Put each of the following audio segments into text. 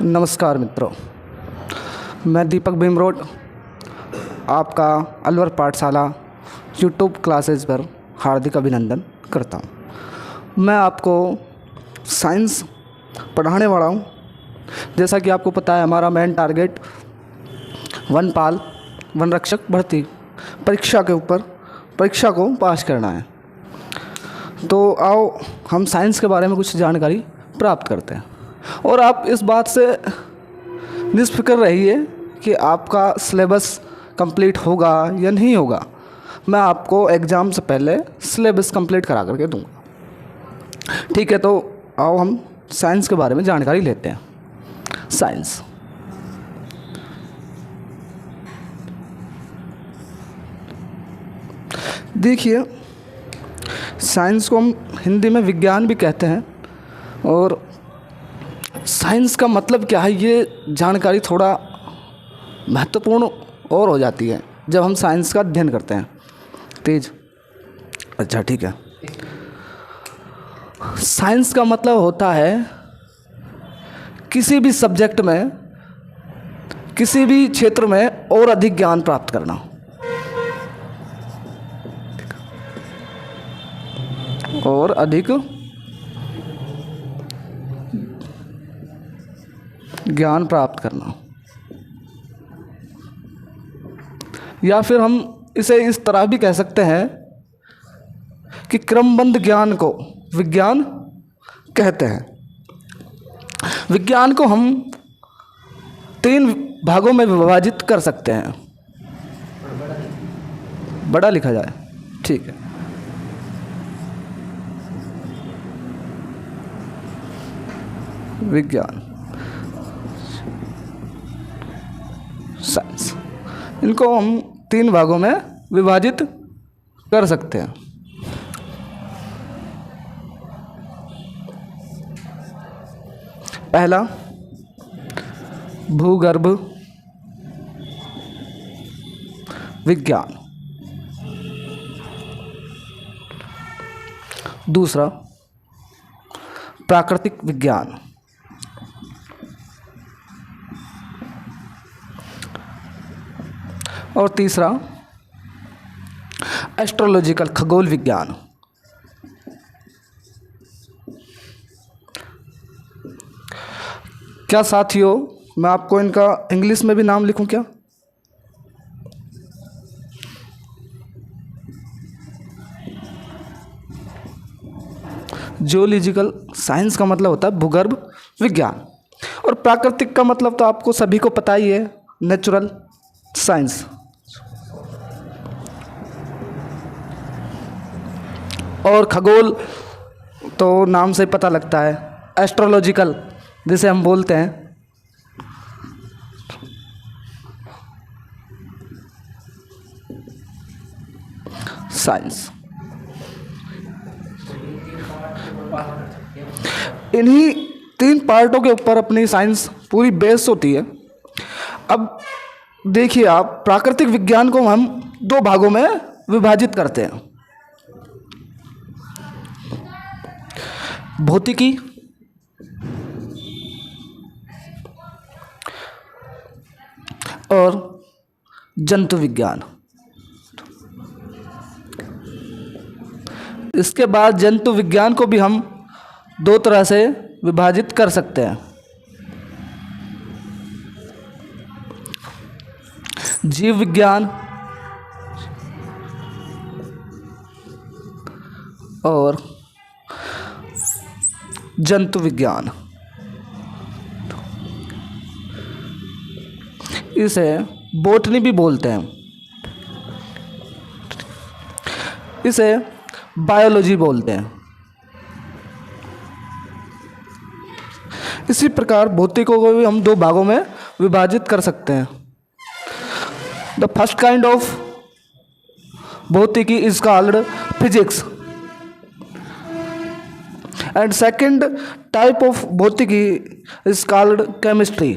नमस्कार मित्रों, मैं दीपक भीमरोड आपका अलवर पाठशाला यूट्यूब क्लासेस पर हार्दिक अभिनंदन करता हूं। मैं आपको साइंस पढ़ाने वाला हूं। जैसा कि आपको पता है, हमारा मेन टारगेट वनपाल वन रक्षक भर्ती परीक्षा के ऊपर परीक्षा को पास करना है। तो आओ हम साइंस के बारे में कुछ जानकारी प्राप्त करते हैं। और आप इस बात से निश्चित रहिए कि आपका सिलेबस कंप्लीट होगा या नहीं होगा। मैं आपको एग्ज़ाम से पहले सिलेबस कंप्लीट करा करके दूंगा। ठीक है, तो आओ हम साइंस के बारे में जानकारी लेते हैं। साइंस देखिए, साइंस को हम हिंदी में विज्ञान भी कहते हैं। और साइंस का मतलब क्या है, ये जानकारी थोड़ा महत्वपूर्ण और हो जाती है जब हम साइंस का अध्ययन करते हैं। तेज अच्छा, ठीक है। साइंस का मतलब होता है किसी भी सब्जेक्ट में, किसी भी क्षेत्र में और अधिक ज्ञान प्राप्त करना। और अधिक ज्ञान प्राप्त करना, या फिर हम इसे इस तरह भी कह सकते हैं कि क्रमबद्ध ज्ञान को विज्ञान कहते हैं। विज्ञान को हम 3 भागों में विभाजित कर सकते हैं। बड़ा लिखा जाए, ठीक है। विज्ञान, साइंस, इनको हम 3 भागों में विभाजित कर सकते हैं। पहला, भूगर्भ विज्ञान। दूसरा, प्राकृतिक विज्ञान। और तीसरा, एस्ट्रोलॉजिकल खगोल विज्ञान। क्या साथियों, मैं आपको इनका इंग्लिश में भी नाम लिखूं क्या? जियोलॉजिकल साइंस का मतलब होता है भूगर्भ विज्ञान। और प्राकृतिक का मतलब तो आपको सभी को पता ही है, नेचुरल साइंस। और खगोल तो नाम से पता लगता है, एस्ट्रोलॉजिकल जिसे हम बोलते हैं। साइंस, इन्हीं 3 पार्टों के ऊपर अपनी साइंस पूरी बेस होती है। अब देखिए आप, प्राकृतिक विज्ञान को हम 2 भागों में विभाजित करते हैं। भौतिकी और जंतु विज्ञान। इसके बाद जंतु विज्ञान को भी हम 2 तरह से विभाजित कर सकते हैं। जीव विज्ञान और जंतु विज्ञान। इसे बॉटनी भी बोलते हैं, इसे बायोलॉजी बोलते हैं। इसी प्रकार भौतिकों को भी हम 2 भागों में विभाजित कर सकते हैं। द फर्स्ट काइंड ऑफ भौतिकी is called physics and second type of भौतिकी is called chemistry।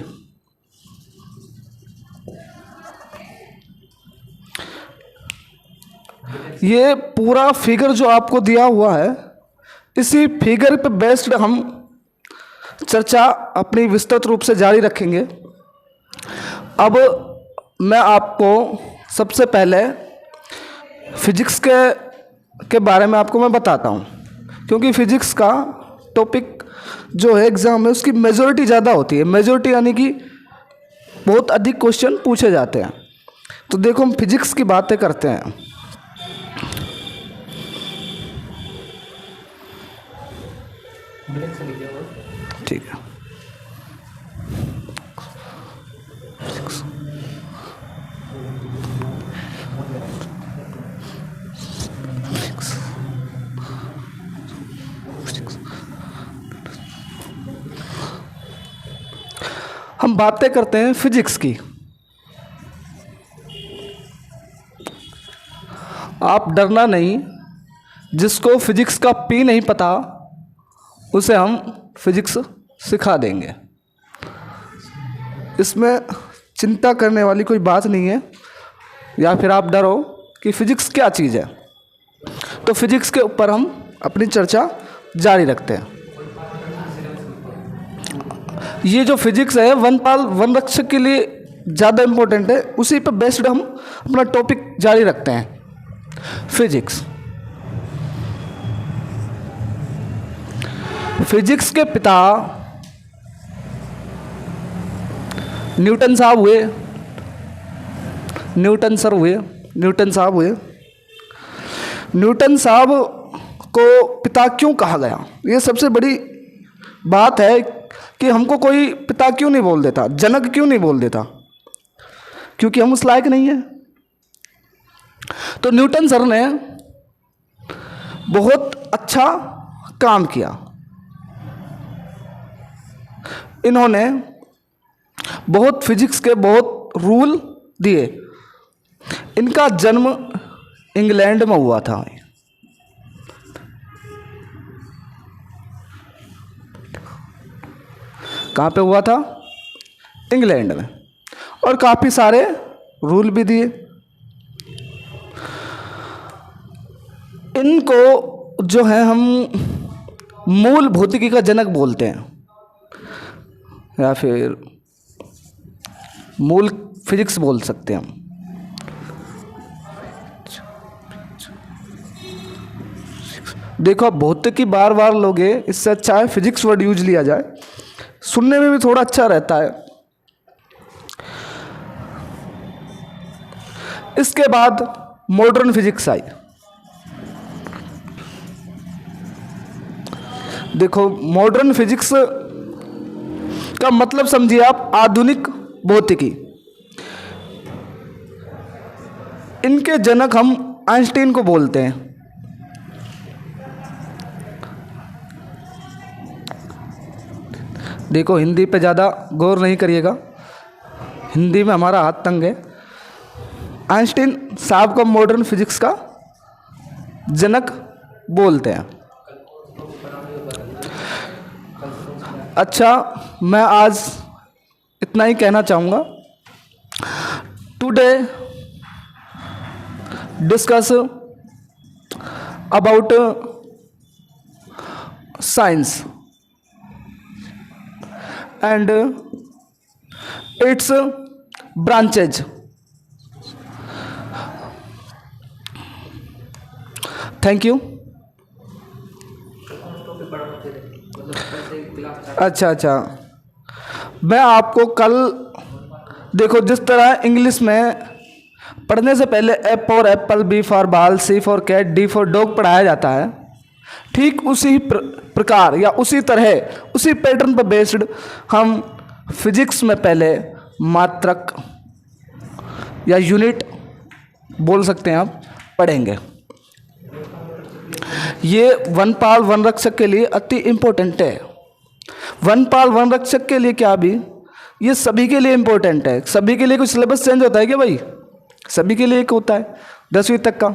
ये पूरा फिगर जो आपको दिया हुआ है, इसी फिगर पे बेस्ड हम चर्चा अपनी विस्तृत रूप से जारी रखेंगे। अब मैं आपको सबसे पहले फिजिक्स के बारे में आपको मैं बताता हूँ, क्योंकि फिजिक्स का टॉपिक जो है एग्ज़ाम में उसकी मेजॉरिटी ज़्यादा होती है। मेजॉरिटी यानी कि बहुत अधिक क्वेश्चन पूछे जाते हैं। तो देखो हम फिजिक्स की बातें करते हैं। ठीक है। हम बातें करते हैं फिजिक्स की। आप डरना नहीं, जिसको फिजिक्स का पी नहीं पता उसे हम फिजिक्स सिखा देंगे। इसमें चिंता करने वाली कोई बात नहीं है, या फिर आप डरो कि फिजिक्स क्या चीज़ है। तो फिजिक्स के ऊपर हम अपनी चर्चा जारी रखते हैं। ये जो फिजिक्स है वनपाल वनरक्षक के लिए ज़्यादा इम्पोर्टेंट है, उसी पर बेस्ड हम अपना टॉपिक जारी रखते हैं। फिजिक्स, फिजिक्स के पिता न्यूटन साहब हुए। न्यूटन साहब हुए। न्यूटन साहब को पिता क्यों कहा गया, ये सबसे बड़ी बात है कि हमको कोई पिता क्यों नहीं बोल देता, जनक क्यों नहीं बोल देता, क्योंकि हम उस लायक नहीं है। तो न्यूटन सर ने बहुत अच्छा काम किया। इन्होंने बहुत फिजिक्स के बहुत रूल दिए। इनका जन्म इंग्लैंड में हुआ था। कहाँ पे हुआ था? इंग्लैंड में। और काफ़ी सारे रूल भी दिए। इनको जो है हम मूल भौतिकी का जनक बोलते हैं, या फिर मूल फिजिक्स बोल सकते हैं हम। देखो भौतिकी बार बार लोगे, इससे अच्छा है फिजिक्स वर्ड यूज लिया जाए, सुनने में भी थोड़ा अच्छा रहता है। इसके बाद मॉडर्न फिजिक्स आई। देखो मॉडर्न फिजिक्स का मतलब समझिए आप आधुनिक भौतिकी। इनके जनक हम आइंस्टीन को बोलते हैं। देखो हिंदी पे ज़्यादा गौर नहीं करिएगा, हिंदी में हमारा हाथ तंग है। आइंस्टीन साहब को मॉडर्न फिजिक्स का जनक बोलते हैं। अच्छा, मैं आज इतना ही कहना चाहूँगा। Today discuss about science and its branches. Thank you. अच्छा, मैं आपको कल देखो जिस तरह इंग्लिश में पढ़ने से पहले A for apple, B for ball, C for cat, D for dog पढ़ाया जाता है, ठीक उसी प्रकार या उसी तरह उसी पैटर्न पर बेस्ड हम फिजिक्स में पहले मात्रक या यूनिट बोल सकते हैं आप पढ़ेंगे। ये वनपाल वनरक्षक के लिए अति इम्पोर्टेंट है। वनपाल वनरक्षक के लिए क्या भी, ये सभी के लिए इम्पोर्टेंट है। सभी के लिए कुछ सिलेबस चेंज होता है क्या भाई? सभी के लिए एक होता है 10वीं तक का।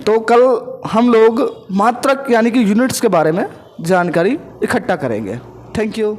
तो कल हम लोग मात्रक यानी कि यूनिट्स के बारे में जानकारी इकट्ठा करेंगे। Thank you.